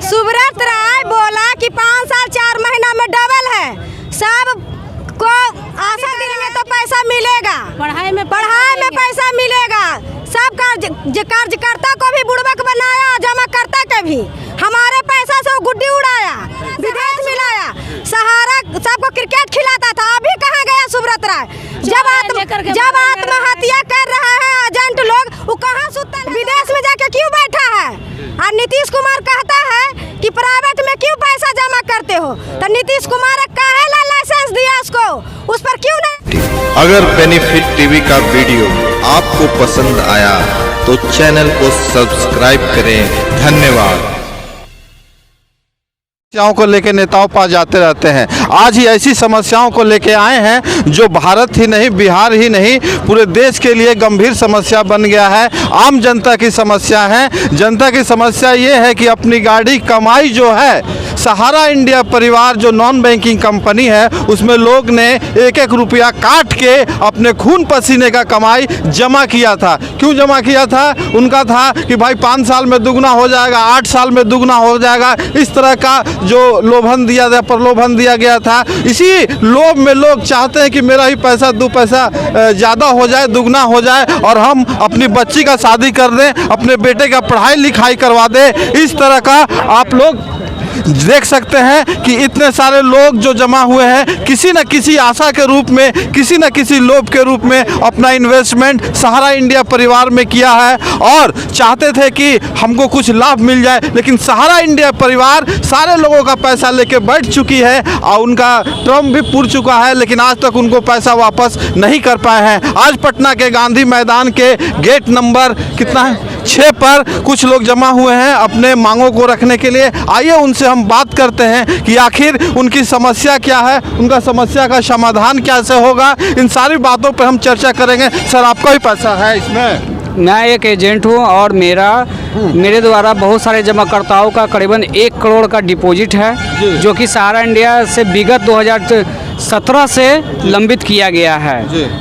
सुब्रत राय बोला कि 5 साल 4 महीना में डबल है। सब को आशा दिन में तो पैसा मिलेगा, पढ़ाई में पैसा मिलेगा। सब कार्यकर्ता को भी बुड़बक बनाया, जमा करता के भी हमारे पैसा से गुड्डी उड़ाया, विदेश मिलाया, सहारा सबको क्रिकेट खिलाता था। अभी कहाँ गया सुब्रत राय? जब आत्महत्या कर रहा है एजेंट लोग, वो कहाँ सुता है? विदेश में जाके क्यों बैठा है? और नीतीश कुमार कहता है कि प्राइवेट में क्यों पैसा जमा करते हो, तो नीतीश कुमार काहे लाइसेंस दिया उसको, उस पर क्यों नहीं? अगर बेनिफिट टीवी का वीडियो आपको पसंद आया तो चैनल को सब्सक्राइब करें। धन्यवाद। समस्याओं को लेकर नेताओं पास जाते रहते हैं। आज ही ऐसी समस्याओं को लेकर आए हैं जो भारत ही नहीं, बिहार ही नहीं, पूरे देश के लिए गंभीर समस्या बन गया है। आम जनता की समस्या है। जनता की समस्या ये है कि अपनी गाड़ी कमाई जो है, सहारा इंडिया परिवार जो नॉन बैंकिंग कंपनी है, उसमें लोग ने 1-1 रुपया काट के अपने खून पसीने का कमाई जमा किया था। क्यों जमा किया था? उनका था कि भाई 5 साल में दुगना हो जाएगा, 8 साल में दुगना हो जाएगा। इस तरह का जो लोभन दिया गया, प्रलोभन दिया गया था। इसी लोभ में लोग चाहते हैं कि मेरा ही पैसा 2 पैसा ज़्यादा हो जाए, दुगना हो जाए, और हम अपनी बच्ची का शादी कर दें, अपने बेटे का पढ़ाई लिखाई करवा दें। इस तरह का आप लोग देख सकते हैं कि इतने सारे लोग जो जमा हुए हैं, किसी न किसी आशा के रूप में, किसी न किसी लोभ के रूप में अपना इन्वेस्टमेंट सहारा इंडिया परिवार में किया है और चाहते थे कि हमको कुछ लाभ मिल जाए। लेकिन सहारा इंडिया परिवार सारे लोगों का पैसा लेके बैठ चुकी है और उनका टर्म भी पूर चुका है, लेकिन आज तक उनको पैसा वापस नहीं कर पाए हैं। आज पटना के गांधी मैदान के गेट नंबर कितना है 6 पर कुछ लोग जमा हुए हैं अपने मांगों को रखने के लिए। आइए उनसे हम बात करते हैं कि आखिर उनकी समस्या क्या है, उनका समस्या का समाधान कैसे होगा। इन सारी बातों पर हम चर्चा करेंगे। सर, आपका भी पैसा है इसमें? मैं एक एजेंट हूं और मेरे द्वारा बहुत सारे जमाकर्ताओं का करीबन 1 करोड़ का डिपॉजिट है, जो कि सहारा इंडिया से विगत 2017 से लंबित किया गया है।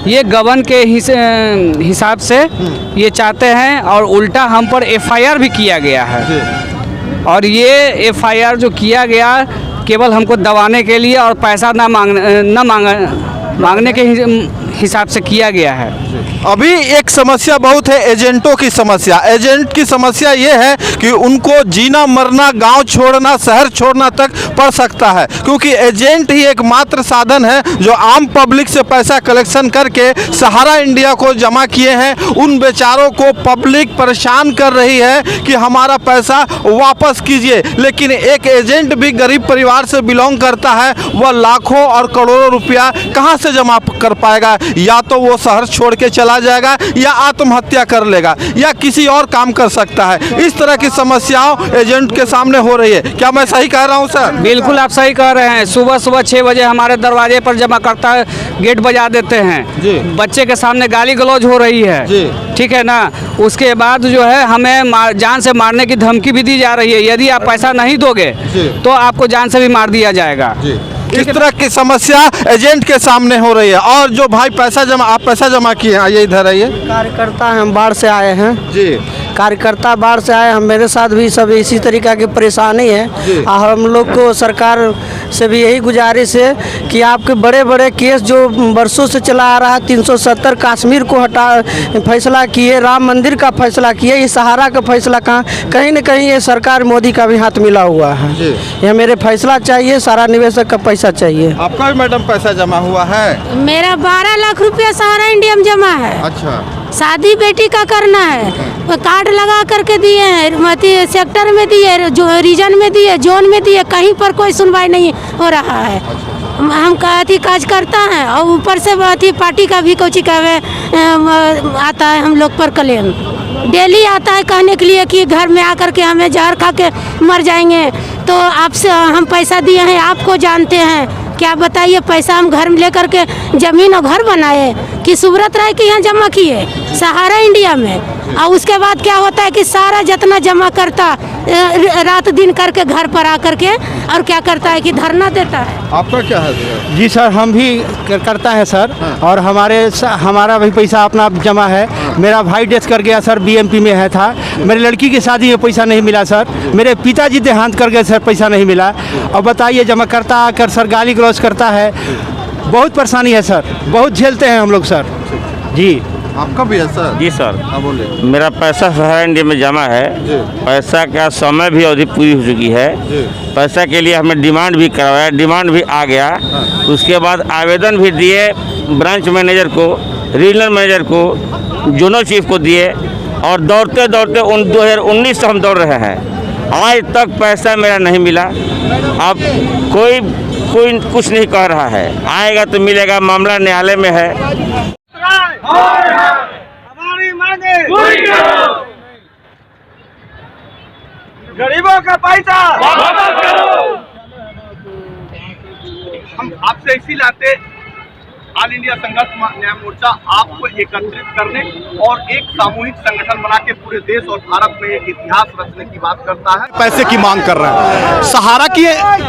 ये गबन के हिसाब से ये चाहते हैं और उल्टा हम पर FIR भी किया गया है। और ये FIR जो किया गया केवल हमको दबाने के लिए और पैसा मांगने के हिसाब से किया गया है। अभी एक समस्या बहुत है, एजेंटों की समस्या। एजेंट की समस्या ये है कि उनको जीना मरना, गांव छोड़ना, शहर छोड़ना तक पड़ सकता है, क्योंकि एजेंट ही एकमात्र साधन है जो आम पब्लिक से पैसा कलेक्शन करके सहारा इंडिया को जमा किए हैं। उन बेचारों को पब्लिक परेशान कर रही है कि हमारा पैसा वापस कीजिए। लेकिन एक एजेंट भी गरीब परिवार से बिलोंग करता है, वह लाखों और करोड़ों रुपया कहाँ से जमा कर पाएगा? या तो वो शहर छोड़ के चला जाएगा, या आत्महत्या कर लेगा, या किसी और काम कर सकता है। इस तरह की समस्याओं एजेंट के सामने हो रही है। क्या मैं सही कह रहा हूं सर? बिल्कुल आप सही कह रहे हैं। सुबह 6 बजे हमारे दरवाजे पर जमाकर्ता गेट बजा देते हैं। बच्चे के सामने गाली गलौज हो रही है, ठीक है ना। उसके बाद जो है हमें जान से मारने की धमकी भी दी जा रही है। यदि आप पैसा नहीं दोगे तो आपको जान से भी मार दिया जाएगा। इस तरह की समस्या एजेंट के सामने हो रही है। और जो भाई आप पैसा जमा किए हैं, आइए इधर आइए। कार्यकर्ता हम बाढ़ से आए हैं जी। कार्यकर्ता बाढ़ से आए हम, मेरे साथ भी सब इसी तरीका की परेशानी है। और हम लोग को सरकार से भी यही गुजारिश है कि आपके बड़े बड़े केस जो वर्षों से चला आ रहा है, 370 कश्मीर को हटा फैसला किए, राम मंदिर का फैसला किए, ये सहारा का फैसला कहीं न कहीं ये सरकार मोदी का भी हाथ मिला हुआ है। यह मेरे फैसला चाहिए, सारा निवेशक का पैसा चाहिए। आपका भी मैडम पैसा जमा हुआ है? मेरा 12 लाख रुपया सहारा इंडिया में जमा है। अच्छा। शादी बेटी का करना है, कार्ड लगा करके दिए हैं, सेक्टर में दिए, जो रीजन में दिए, जोन में दिए, कहीं पर कोई सुनवाई नहीं हो रहा है। हम काज करता है और ऊपर से पार्टी का भी कुछ आता है हम लोग पर क्लेम। डेली आता है कहने के लिए कि घर में आकर के हमें जहर खा के मर जाएंगे, तो आपसे हम पैसा दिए हैं, आपको जानते हैं। क्या बताइए, पैसा हम घर में लेकर के जमीन और घर बनाए कि सुब्रत राय के यहाँ जमा किए सहारा इंडिया में। और उसके बाद क्या होता है कि सारा जितना जमा करता रात दिन करके घर पर आकर के और क्या करता है कि धरना देता है। आपका क्या है? जी सर, हम भी करता है सर, और हमारा भी पैसा अपना जमा है। मेरा भाई डेथ कर गया सर, बीएमपी में है था। मेरी लड़की की शादी में पैसा नहीं मिला सर। मेरे पिताजी देहांत कर गए सर, पैसा नहीं मिला। और बताइए, जमा करता आकर सर गाली गलौज करता है, बहुत परेशानी है सर, बहुत झेलते हैं हम लोग सर। जी आपका भी है सर? जी सर, हाँ बोलिए। मेरा पैसा सहारा इंडिया में जमा है। पैसा का समय भी अवधि पूरी हो चुकी है। पैसा के लिए हमें डिमांड भी करवाया, डिमांड भी आ गया। उसके बाद आवेदन भी दिए ब्रांच मैनेजर को, रीजनल मैनेजर को, जोनल चीफ को दिए, और दौड़ते दौड़ते 2019 से हम दौड़ रहे हैं। आज तक पैसा मेरा नहीं मिला। अब कोई कुछ नहीं कह रहा है, आएगा तो मिलेगा, मामला न्यायालय में है। हमारी मांगे पूरी करो, गरीबों का पैसा वापस करो। हम आपसे इसी लाते ऑल इंडिया संघर्ष न्याय मोर्चा आपको एकत्रित करने और एक सामूहिक संगठन बना के पूरे देश और भारत में एक इतिहास रचने की बात करता है। पैसे की मांग कर रहे हैं।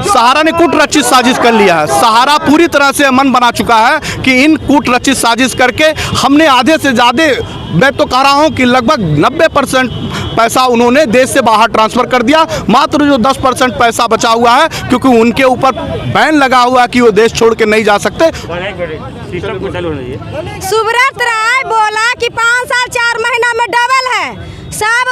सहारा ने कूट रचित साजिश कर लिया है। सहारा पूरी तरह से मन बना चुका है कि इन कूट रचित साजिश करके हमने आधे से ज़्यादा, मैं तो कह रहा हूं कि लगभग 90% पैसा उन्होंने देश से बाहर ट्रांसफ़र कर दिया। मात्र जो 10% पैसा बचा हुआ है, क्योंकि उनके ऊपर बैन लगा हुआ है कि वो देश छोड़ के नहीं जा सकते। सुब्रत राय बोला कि 5 साल 4 महीना में डबल है। सब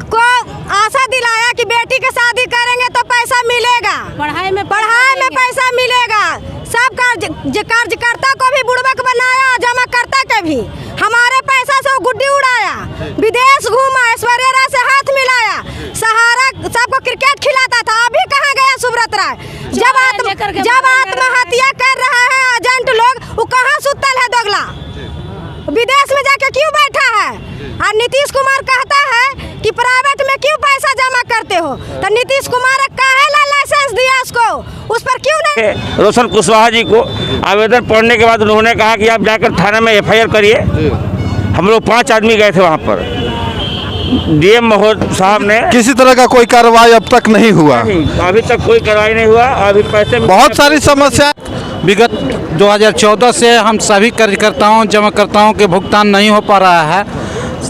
को आशा दिलाया कि बेटी के शादी करेंगे तो पैसा मिलेगा, पढ़ाई में पैसा मिलेगा। सब कार्यकर्ता को भी बुड़बक बनाया, जमा करता के भी हमारे पैसा से गुड्डी उड़ाया, विदेश घूमा, ऐश्वर्या राय से हाथ मिलाया, सहारा सबको क्रिकेट खिलाता था। अभी कहाँ गया सुब्रत राय? जब आत्महत्या कर रहा है एजेंट लोग, वो कहाँ सुतल है दोगला? विदेश में जाके क्यों बैठा है? और नीतीश कुमार कहता है कि प्राइवेट में क्यों पैसा जमा करते हो? तो नीतीश कुमार काहेला लाइसेंस दिया उसको, उस पर क्यों नहीं? रोशन कुशवाहा जी को आवेदन पढ़ने के बाद उन्होंने कहा कि आप जाकर थाना में FIR करिए। हम लोग 5 आदमी गए थे वहाँ पर। DM महोदय साहब ने किसी तरह का कोई कार्रवाई अब तक नहीं हुआ? अभी तक कोई कार्रवाई नहीं हुआ। अभी पैसे बहुत सारी समस्या। विगत 2014 से हम सभी कार्यकर्ताओं जमाकर्ताओं के भुगतान नहीं हो पा रहा है।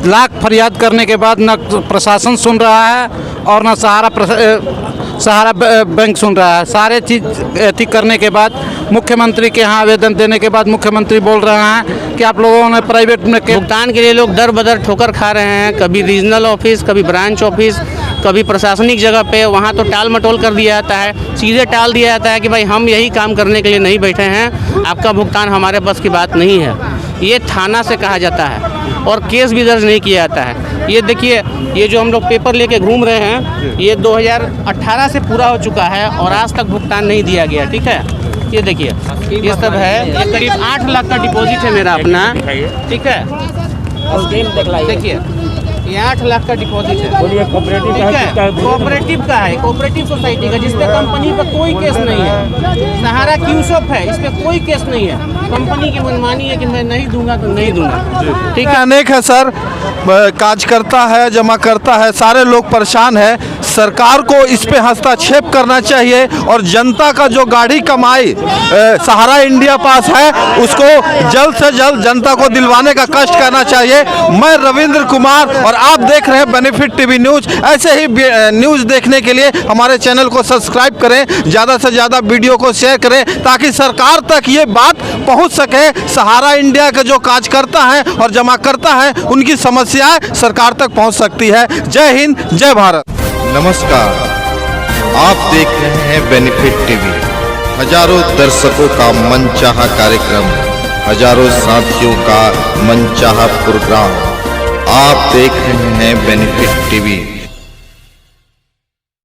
लाख फरियाद करने के बाद न प्रशासन सुन रहा है और न सहारा बैंक सुन रहा है। सारे चीज़ ठीक करने के बाद मुख्यमंत्री के यहाँ आवेदन देने के बाद मुख्यमंत्री बोल रहे हैं कि आप लोगों ने प्राइवेट में भुगतान के लिए लोग दर बदर ठोकर खा रहे हैं। कभी रीजनल ऑफिस, कभी ब्रांच ऑफिस, कभी प्रशासनिक जगह पे, वहाँ तो टाल मटोल कर दिया जाता है। सीधे टाल दिया जाता है कि भाई हम यही काम करने के लिए नहीं बैठे हैं, आपका भुगतान हमारे बस की बात नहीं है। ये थाना से कहा जाता है और केस भी दर्ज नहीं किया जाता है। ये देखिए, ये जो हम लोग पेपर लेके घूम रहे हैं, ये 2018 से पूरा हो चुका है और आज तक भुगतान नहीं दिया गया। ठीक है, ये देखिए, ये सब है। ये करीब 8 लाख का डिपॉजिट है मेरा अपना। ठीक है, देखिए ये 8 लाख का डिपॉजिट है। कोऑपरेटिव का है, कोऑपरेटिव सोसाइटी का, जिसपे कंपनी पर कोई केस नहीं है। सहारा क्यूसॉप है, इस पे कोई केस नहीं है। कंपनी की मनमानी है कि मैं नहीं दूंगा तो नहीं दूंगा। ठीक है, अनेक है सर, काज करता है, जमा करता है, सारे लोग परेशान हैं। सरकार को इस पे हस्तक्षेप करना चाहिए और जनता का जो गाढ़ी कमाई सहारा इंडिया पास है, उसको जल्द से जल्द जनता को दिलवाने का कष्ट करना चाहिए। मैं रविंद्र कुमार और आप देख रहे हैं बेनिफिट टीवी न्यूज़। ऐसे ही न्यूज़ देखने के लिए हमारे चैनल को सब्सक्राइब करें, ज़्यादा से ज़्यादा वीडियो को शेयर करें, ताकि सरकार तक ये बात पहुंच सके। सहारा इंडिया के जो काज करता है और जमा करता है, उनकी समस्याएं सरकार तक पहुंच सकती है। जय हिंद, जय भारत। नमस्कार, आप देख रहे हैं बेनिफिट टीवी। हजारों दर्शकों का मनचाहा कार्यक्रम, हजारों साथियों का मनचाहा प्रोग्राम। आप देख रहे हैं बेनिफिट टीवी।